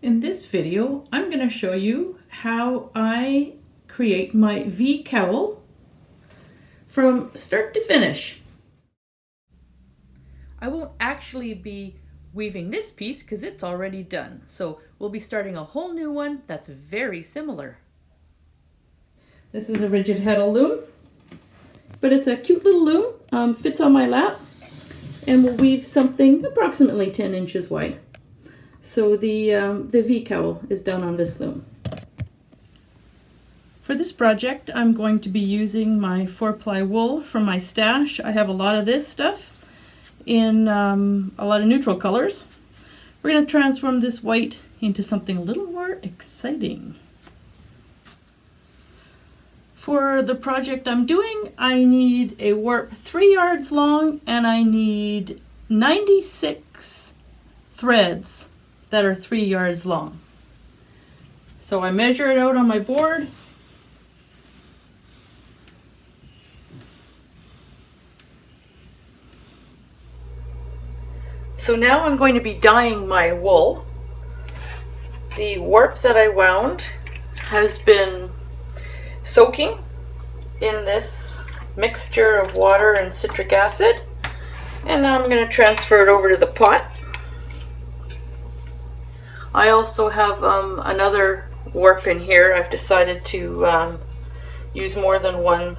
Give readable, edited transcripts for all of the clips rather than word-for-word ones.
In this video, I'm going to show you how I create my V-Cowl from start to finish. I won't actually be weaving this piece because it's already done, so we'll be starting a whole new one that's very similar. This is a rigid heddle loom, but it's a cute little loom, fits on my lap, and will weave something approximately 10 inches wide. So the V-Cowl is done on this loom. For this project, I'm going to be using my 4-ply wool from my stash. I have a lot of this stuff in a lot of neutral colors. We're going to transform this white into something a little more exciting. For the project I'm doing, I need a warp 3 yards long, and I need 96 threads that are 3 yards long. So I measure it out on my board. So now I'm going to be dyeing my wool. The warp that I wound has been soaking in this mixture of water and citric acid, and now I'm going to transfer it over to the pot. I also have another warp in here. I've decided to use more than one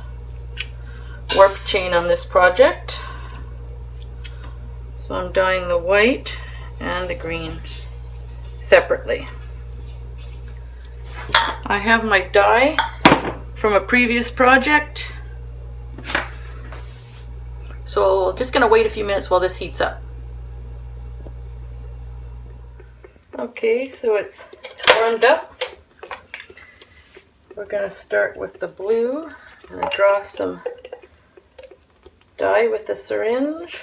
warp chain on this project. So I'm dyeing the white and the green separately. I have my dye from a previous project. So I'm just going to wait a few minutes while this heats up. Okay, so it's warmed up. We're going to start with the blue. I'm going to draw some dye with the syringe.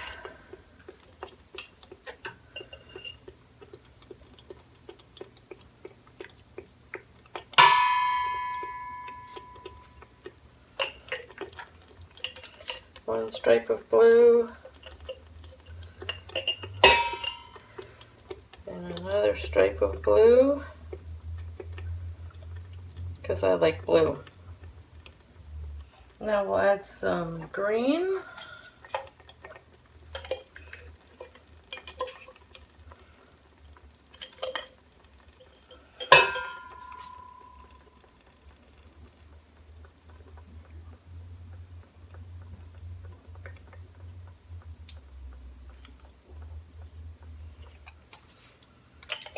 One stripe of blue. And another stripe of blue, because I like blue. Now we'll add some green.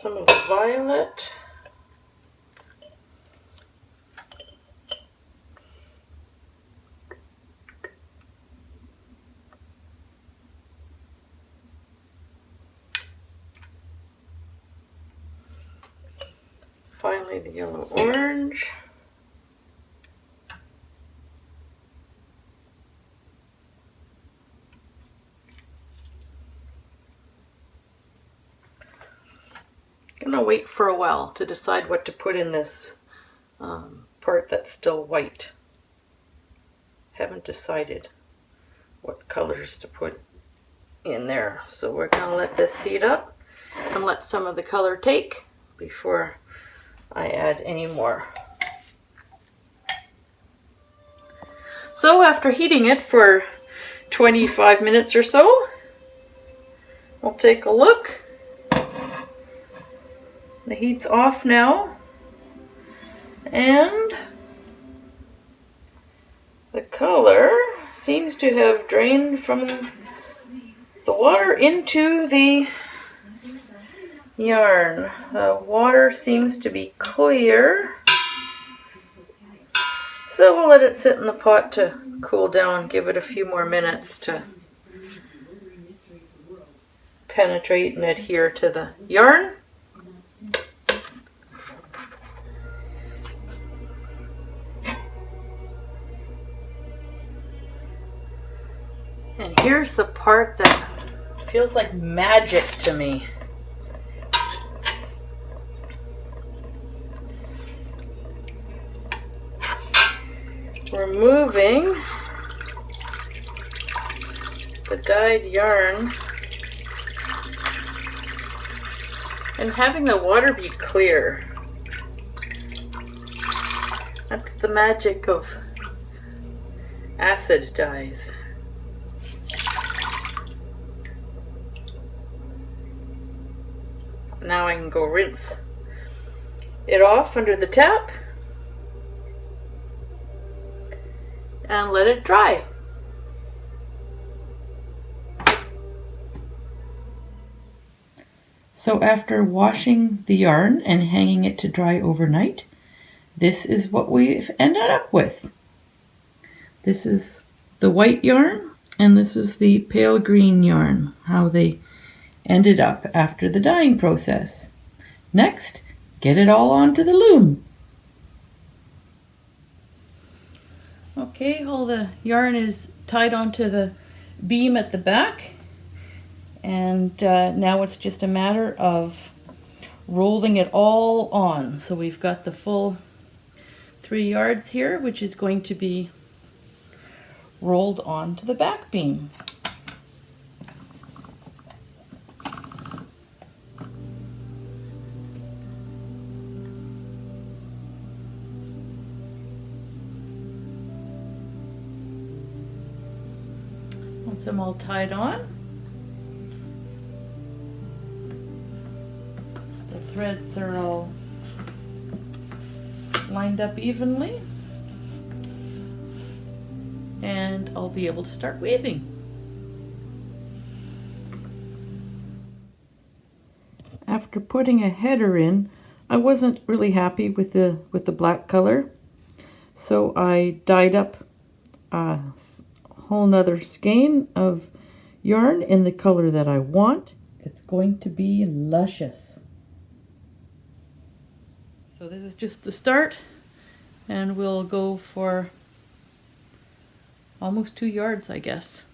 Some of the violet. Finally, the yellow orange. I'm going to wait for a while to decide what to put in this part that's still white. Haven't decided what colors to put in there. So we're going to let this heat up and let some of the color take before I add any more. So after heating it for 25 minutes or so, we'll take a look. The heat's off now, and the color seems to have drained from the water into the yarn. The water seems to be clear, so we'll let it sit in the pot to cool down, give it a few more minutes to penetrate and adhere to the yarn. And here's the part that feels like magic to me. Removing the dyed yarn And having the water be clear. That's the magic of acid dyes. Now I can go rinse it off under the tap and let it dry. So after washing the yarn and hanging it to dry overnight, this is what we've ended up with. This is the white yarn and this is the pale green yarn, how they ended up after the dyeing process. Next, get it all onto the loom. Okay, all the yarn is tied onto the beam at the back, and now it's just a matter of rolling it all on. So we've got the full 3 yards here, which is going to be rolled onto the back beam. Once I'm all tied on, the threads are all lined up evenly, and I'll be able to start weaving. After putting a header in, I wasn't really happy with the black color, so I dyed up a whole nother skein of yarn in the color that I want. It's going to be luscious. So this is just the start, and we'll go for almost 2 yards, I guess,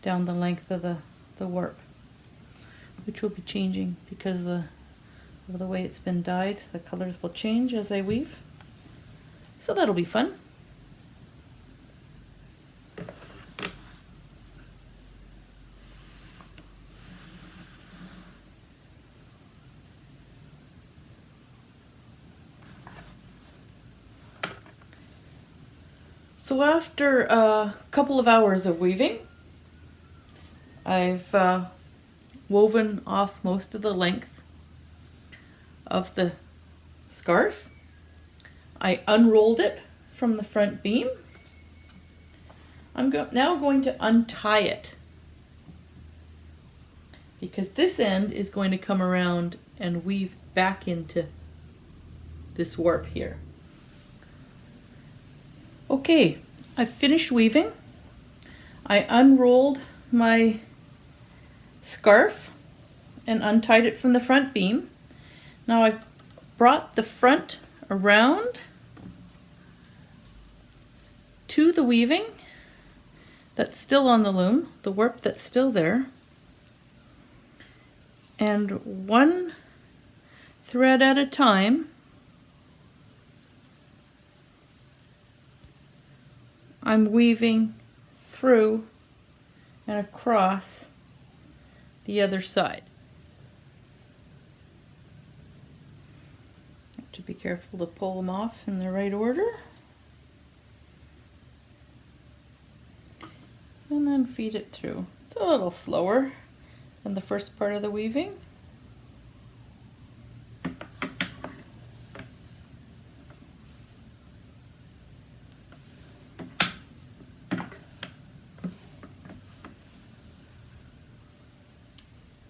down the length of the warp, which will be changing because of the way it's been dyed. The colors will change as I weave, so that'll be fun. So after a couple of hours of weaving, I've woven off most of the length of the scarf. I unrolled it from the front beam. I'm now going to untie it, because this end is going to come around and weave back into this warp here. Okay, I've finished weaving. I unrolled my scarf and untied it from the front beam. Now I've brought the front around to the weaving that's still on the loom, the warp that's still there, and one thread at a time I'm weaving through and across the other side. Have to be careful to pull them off in the right order. And then feed it through. It's a little slower than the first part of the weaving.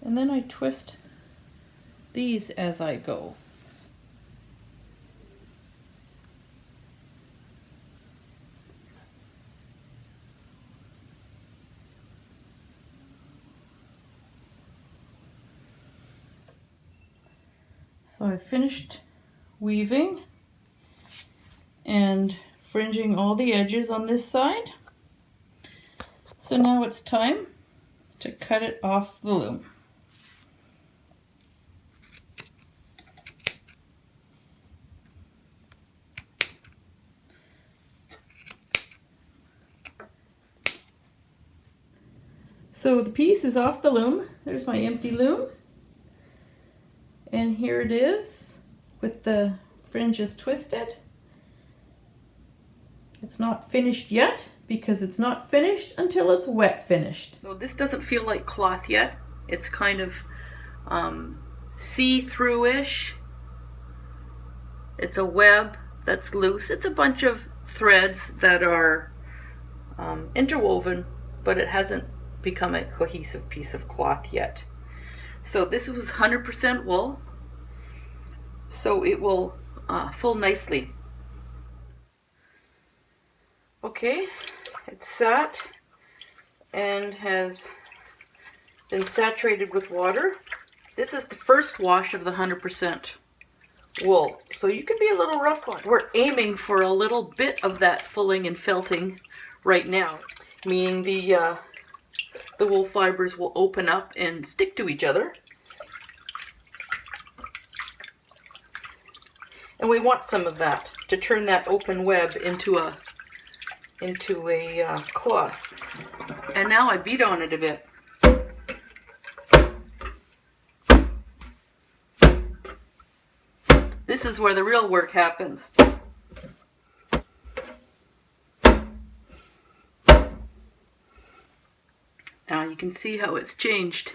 And then I twist these as I go. So I finished weaving and fringing all the edges on this side. So now it's time to cut it off the loom. So the piece is off the loom. There's my empty loom. And here it is with the fringes twisted. It's not finished yet because it's not finished until it's wet finished. So this doesn't feel like cloth yet. It's kind of see-through-ish. It's a web that's loose. It's a bunch of threads that are interwoven, but it hasn't become a cohesive piece of cloth yet. So this was 100% wool, so it will full nicely. Okay, it's sat and has been saturated with water. This is the first wash of the 100% wool, so you can be a little rough on it. We're aiming for a little bit of that fulling and felting right now, meaning the wool fibers will open up and stick to each other. And we want some of that to turn that open web into a cloth. And now I beat on it a bit. This is where the real work happens. Now you can see how it's changed.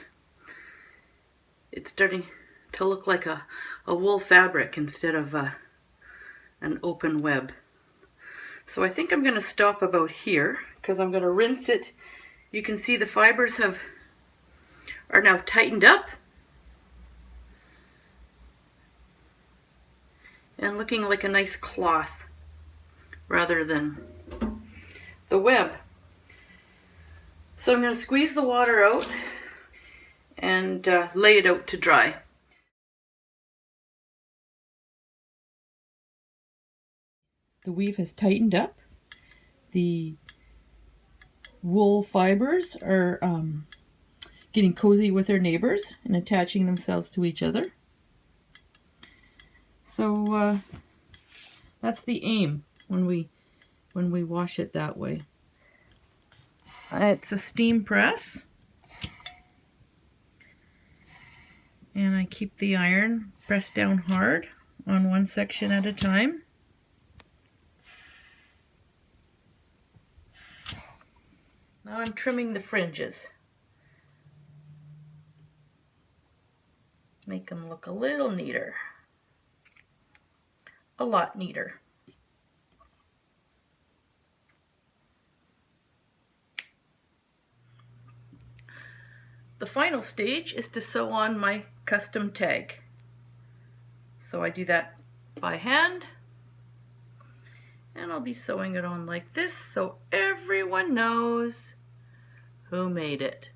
It's starting to look like a wool fabric instead of an open web. So I think I'm going to stop about here because I'm going to rinse it. You can see the fibers are now tightened up and looking like a nice cloth rather than the web. So I'm going to squeeze the water out and lay it out to dry. The weave has tightened up. The wool fibers are getting cozy with their neighbors and attaching themselves to each other. So that's the aim when we wash it that way. It's a steam press, and I keep the iron pressed down hard on one section at a time. Now I'm trimming the fringes. Make them look a little neater. A lot neater. The final stage is to sew on my custom tag. So I do that by hand, and I'll be sewing it on like this so everyone knows who made it.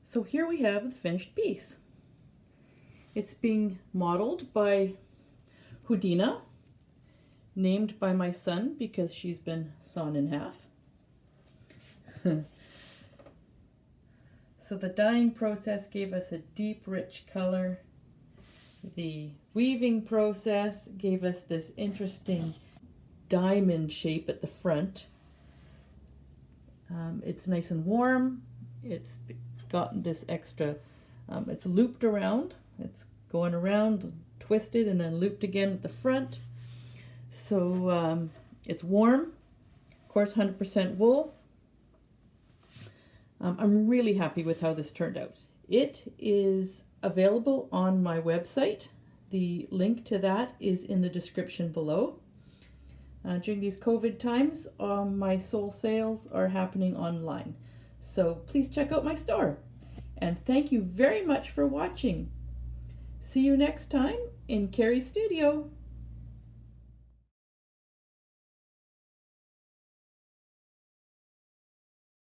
So here we have the finished piece. It's being modeled by Houdina, named by my son because she's been sawn in half. So the dyeing process gave us a deep, rich color. The weaving process gave us this interesting diamond shape at the front. It's nice and warm. It's gotten this extra, it's looped around. It's going around, twisted, and then looped again at the front. So it's warm, of course 100% wool. I'm really happy with how this turned out. It is available on my website. The link to that is in the description below. During these COVID times, my sole sales are happening online. So please check out my store. And thank you very much for watching. See you next time in Kari's studio.